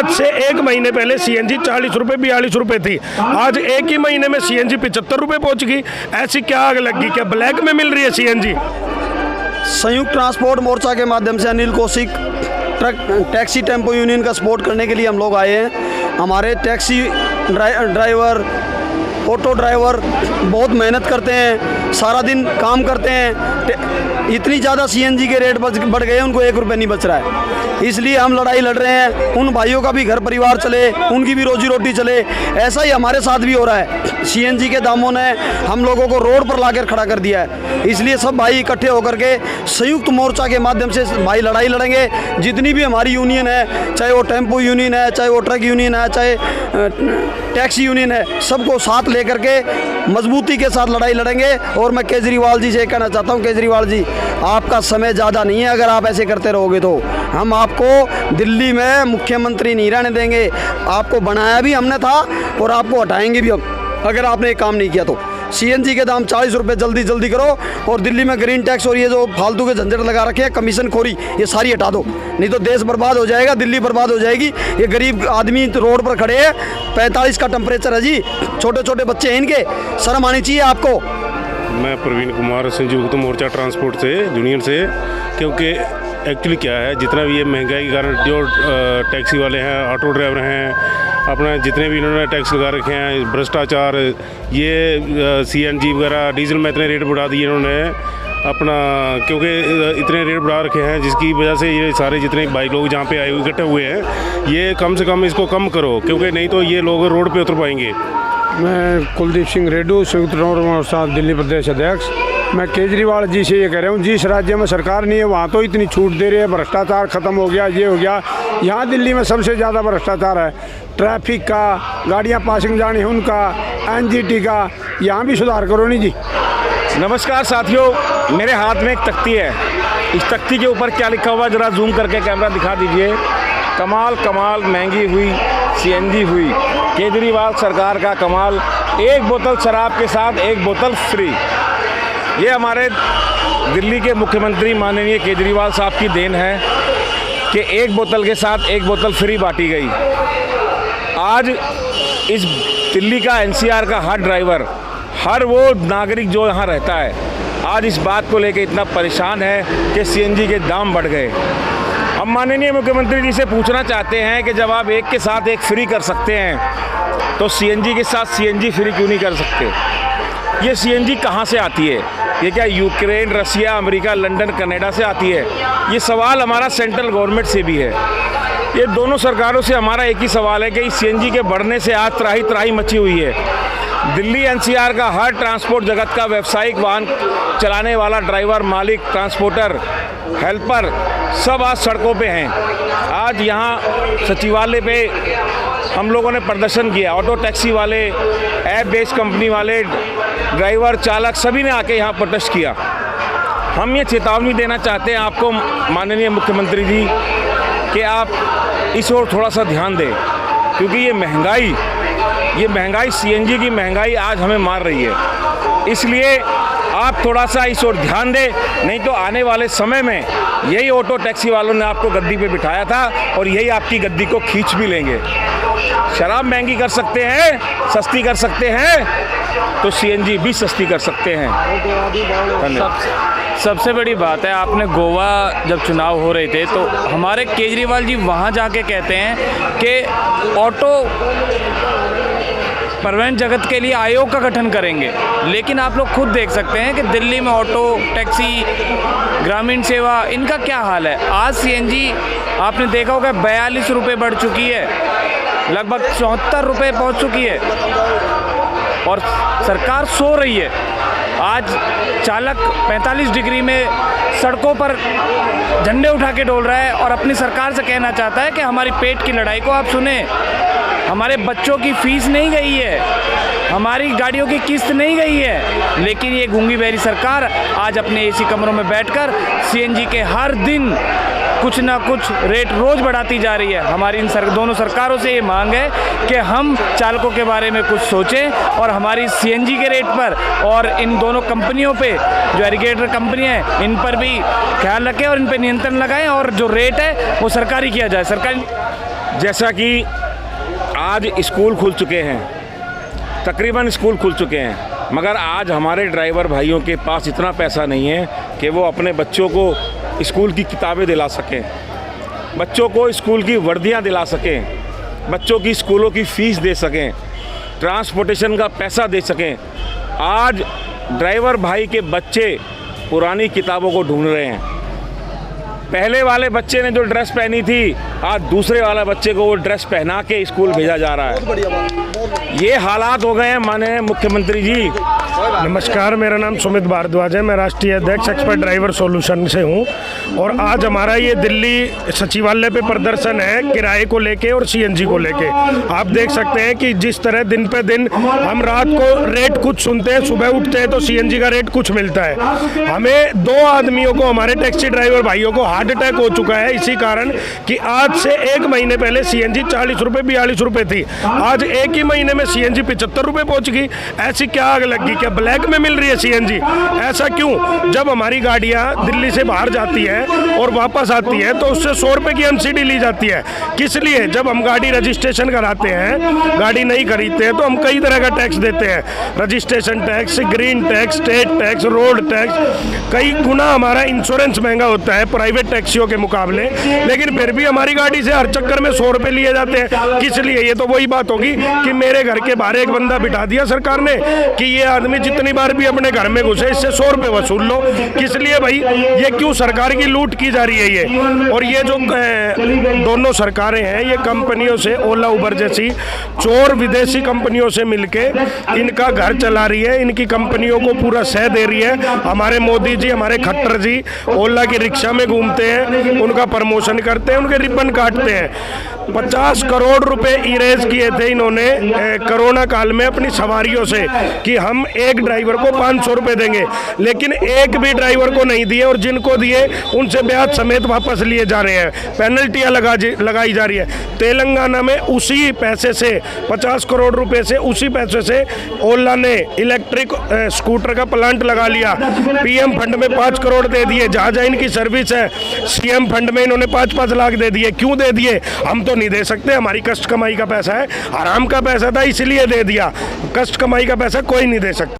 आज से 1 महीने पहले सीएनजी 40 रुपये 42 रुपये थी, आज एक ही महीने में सीएनजी 75 रुपये पहुंच गई। ऐसी क्या आग लगी, क्या ब्लैक में मिल रही है सीएनजी? संयुक्त ट्रांसपोर्ट मोर्चा के माध्यम से Anil Kaushik taxi tempo union का सपोर्ट करने के लिए हम लोग आए हैं। हमारे टैक्सी ड्राइवर, ऑटो ड्राइवर बहुत मेहनत करते हैं, सारा दिन काम करते हैं। इतनी ज़्यादा सीएनजी के रेट बढ़ गए, उनको 1 रुपये नहीं बच रहा है। इसलिए हम लड़ाई लड़ रहे हैं, उन भाइयों का भी घर परिवार चले, उनकी भी रोजी रोटी चले। ऐसा ही हमारे साथ भी हो रहा है। सीएनजी के दामों ने हम लोगों को रोड पर लाकर खड़ा कर दिया है। इसलिए सब भाई इकट्ठे होकर के संयुक्त मोर्चा के माध्यम से भाई लड़ाई लड़ेंगे। जितनी भी हमारी यूनियन है, चाहे वो टेम्पो यूनियन है, चाहे वो ट्रक यूनियन है, चाहे टैक्सी यूनियन है, सबको साथ लेकर के मजबूती के साथ लड़ाई लड़ेंगे। और मैं केजरीवाल जी से कहना चाहता हूँ, केजरीवाल जी आपका समय ज़्यादा नहीं है, अगर आप ऐसे करते रहोगे तो हम आपको दिल्ली में मुख्यमंत्री नहीं रहने देंगे। आपको बनाया भी हमने था और आपको हटाएंगे भी हम, अगर आपने एक काम नहीं किया तो। सीएनजी के दाम 40 रुपये जल्दी जल्दी करो, और दिल्ली में ग्रीन टैक्स और ये जो फालतू के झंझट लगा रखे हैं, कमीशन खोरी, ये सारी हटा दो, नहीं तो देश बर्बाद हो जाएगा, दिल्ली बर्बाद हो जाएगी। ये गरीब आदमी रोड पर खड़े हैं, 45 का टेम्परेचर है जी, छोटे छोटे बच्चे हैं, इनके शर्म आनी चाहिए आपको। मैं प्रवीण कुमार संयुक्त मोर्चा ट्रांसपोर्ट से यूनियन से, क्योंकि एक्चुअली क्या है, जितना भी ये महंगाई के कारण जो टैक्सी वाले हैं, ऑटो ड्राइवर हैं, अपना जितने भी इन्होंने टैक्स लगा रखे हैं, भ्रष्टाचार, ये सीएनजी वगैरह डीजल में इतने रेट बढ़ा दिए इन्होंने अपना, क्योंकि इतने रेट बढ़ा रखे हैं जिसकी वजह से ये सारे जितने भाई लोग जहाँ पे आए हुए इकट्ठे हुए हैं, ये कम से कम इसको कम करो, क्योंकि नहीं तो ये लोग रोड पे उतर पाएंगे। मैं कुलदीप सिंह रेड्डू, संयुक्त मोर्चा दिल्ली प्रदेश अध्यक्ष। मैं केजरीवाल जी से ये कह रहा हूँ, जिस राज्य में सरकार नहीं है वहाँ तो इतनी छूट दे रही है, भ्रष्टाचार खत्म हो गया, ये हो गया। यहाँ दिल्ली में सबसे ज़्यादा भ्रष्टाचार है, ट्रैफिक का, गाड़ियाँ पासिंग जानी है उनका, एनजीटी का, यहाँ भी सुधार करो नहीं जी। नमस्कार साथियों, मेरे हाथ में एक तख्ती है। इस तख्ती के ऊपर क्या लिखा हुआ, ज़रा जूम करके कैमरा दिखा दीजिए। कमाल कमाल महंगी हुई सीएनजी हुई, केजरीवाल सरकार का कमाल, 1 बोतल शराब के साथ 1 बोतल फ्री। ये हमारे दिल्ली के मुख्यमंत्री माननीय केजरीवाल साहब की देन है कि 1 बोतल के साथ 1 बोतल फ्री बांटी गई। आज इस दिल्ली का एनसीआर का हर ड्राइवर, हर वो नागरिक जो यहाँ रहता है, आज इस बात को लेकर इतना परेशान है कि सीएनजी के दाम बढ़ गए। हम माननीय मुख्यमंत्री जी से पूछना चाहते हैं कि जब आप एक के साथ एक फ्री कर सकते हैं तो सीएनजी के साथ सीएनजी फ्री क्यों नहीं कर सकते? ये सीएनजी कहाँ से आती है? ये क्या यूक्रेन, रसिया, अमेरिका, लंदन, कनाडा से आती है? ये सवाल हमारा सेंट्रल गवर्नमेंट से भी है। ये दोनों सरकारों से हमारा एक ही सवाल है कि इस सीएनजी के बढ़ने से आज त्राही त्राही मची हुई है। दिल्ली एनसीआर का हर ट्रांसपोर्ट जगत का व्यावसायिक वाहन चलाने वाला ड्राइवर, मालिक, ट्रांसपोर्टर, हेल्पर सब आज सड़कों पे हैं। आज यहाँ सचिवालय पे हम लोगों ने प्रदर्शन किया, ऑटो टैक्सी वाले, ऐप बेस्ड कंपनी वाले, ड्राइवर, चालक सभी ने आके यहाँ प्रोटेस्ट किया। हम ये चेतावनी देना चाहते हैं आपको माननीय मुख्यमंत्री जी कि आप इस ओर थोड़ा सा ध्यान दें, क्योंकि ये महंगाई सीएनजी की महंगाई आज हमें मार रही है। इसलिए आप थोड़ा सा इस ओर ध्यान दें, नहीं तो आने वाले समय में यही ऑटो टैक्सी वालों ने आपको गद्दी पे बिठाया था और यही आपकी गद्दी को खींच भी लेंगे। शराब महंगी कर सकते हैं, सस्ती कर सकते हैं, तो सीएनजी भी सस्ती कर सकते हैं। सबसे बड़ी बात है, आपने गोवा जब चुनाव हो रहे थे तो हमारे केजरीवाल जी वहाँ जाके कहते हैं कि ऑटो परिवहन जगत के लिए आयोग का गठन करेंगे, लेकिन आप लोग खुद देख सकते हैं कि दिल्ली में ऑटो टैक्सी, ग्रामीण सेवा, इनका क्या हाल है। आज सीएनजी आपने देखा होगा 42 रुपये बढ़ चुकी है, लगभग 74 रुपये पहुँच चुकी है और सरकार सो रही है। आज चालक 45 डिग्री में सड़कों पर झंडे उठा के डोल रहा है और अपनी सरकार से कहना चाहता है कि हमारी पेट की लड़ाई को आप सुने। हमारे बच्चों की फीस नहीं गई है, हमारी गाड़ियों की किस्त नहीं गई है, लेकिन ये गूंगी बहरी सरकार आज अपने एसी कमरों में बैठकर सीएनजी के हर दिन कुछ ना कुछ रेट रोज़ बढ़ाती जा रही है। हमारी इन दोनों सरकारों से ये मांग है कि हम चालकों के बारे में कुछ सोचें और हमारी सीएनजी के रेट पर और इन दोनों कंपनियों पे, जो एग्रीगेटर कंपनियाँ हैं, इन पर भी ख्याल रखें और इन पर नियंत्रण लगाएं और जो रेट है वो सरकारी किया जाए। सरकारी जैसा कि आज स्कूल खुल चुके हैं, तकरीबन स्कूल खुल चुके हैं, मगर आज हमारे ड्राइवर भाइयों के पास इतना पैसा नहीं है कि वो अपने बच्चों को स्कूल की किताबें दिला सकें, बच्चों को स्कूल की वर्दियां दिला सकें, बच्चों की स्कूलों की फ़ीस दे सकें, ट्रांसपोर्टेशन का पैसा दे सकें। आज ड्राइवर भाई के बच्चे पुरानी किताबों को ढूंढ रहे हैं। पहले वाले बच्चे ने जो ड्रेस पहनी थी, आज दूसरे वाले बच्चे को वो ड्रेस पहना के स्कूल भेजा जा रहा है। ये हालात हो गए हैं माननीय मुख्यमंत्री जी। नमस्कार, मेरा नाम सुमित भारद्वाज है। मैं राष्ट्रीय अध्यक्ष एक्सपर्ट ड्राइवर सॉल्यूशन से हूं और आज हमारा ये दिल्ली सचिवालय पे प्रदर्शन है किराए को लेके और सीएनजी को लेके। आप देख सकते हैं कि जिस तरह दिन पे दिन हम रात को रेट कुछ सुनते हैं, सुबह उठते हैं तो सीएनजी का रेट कुछ मिलता है। हमें 2 आदमियों को, हमारे टैक्सी ड्राइवर भाइयों को हार्ट अटैक हो चुका है इसी कारण कि आज से 1 महीने पहले सीएनजी 40 रुपये 42 रुपये थी, आज एक ही महीने में सीएनजी 75 रुपये पहुँच गई। ऐसी क्या आग लगी? क्या ब्लैक में मिल रही है सीएनजी? ऐसा क्यों? जब हमारी गाड़ियां दिल्ली से बाहर जाती है और वापस आती है तो उससे 100 रुपये की एमसीडी ली जाती है। किस लिए? जब हम गाड़ी रजिस्ट्रेशन कराते हैं, गाड़ी नहीं खरीदते हैं तो हम कई तरह का टैक्स देते हैं, registration tax, green tax, state tax, road tax. कई गुना हमारा इंश्योरेंस महंगा होता है प्राइवेट टैक्सियों के मुकाबले, लेकिन फिर भी हमारी गाड़ी से हर चक्कर में 100 रुपये लिए जाते हैं। किस लिए? ये तो वही बात होगी कि मेरे घर के बाहर एक बंदा बिठा दिया सरकार ने कि ये आदमी जितनी बार भी अपने घर में घुसे इससे 100 रुपये वसूल लो। किस लिए भाई? ये क्यों सरकार की लूट की जा रही है ये? और ये जो दोनों सरकारें हैं, ये कंपनियों से, ओला उबर जैसी चोर विदेशी कंपनियों से मिलके इनका घर चला रही है, इनकी कंपनियों को पूरा सह दे रही है। हमारे मोदी जी, हमारे खट्टर जी ओला की रिक्शा में घूमते हैं, उनका प्रमोशन करते हैं, उनके रिबन काटते हैं। 50 करोड़ रुपए इरेज किए थे इन्होंने कोरोना काल में अपनी सवारियों से कि हम एक ड्राइवर को 500 रुपये देंगे, लेकिन एक भी ड्राइवर को नहीं दिए और जिनको दिए उनसे ब्याज समेत वापस लिए जा रहे हैं, पेनल्टियाँ लगाई जा रही है। तेलंगाना में उसी पैसे से 50 करोड़ रुपए से, उसी पैसे से ओला ने इलेक्ट्रिक स्कूटर का प्लांट लगा लिया। पीएम फंड में 5 करोड़ दे दिए, जहाँ जहाँ इनकी सर्विस है सीएम फंड में इन्होंने 5-5 लाख दे दिए। क्यों दे दिए? हम तो नहीं दे सकते, हमारी कष्ट कमाई का पैसा है, आराम का पैसा था इसलिए दे दिया। कष्ट कमाई का पैसा कोई नहीं दे सकता।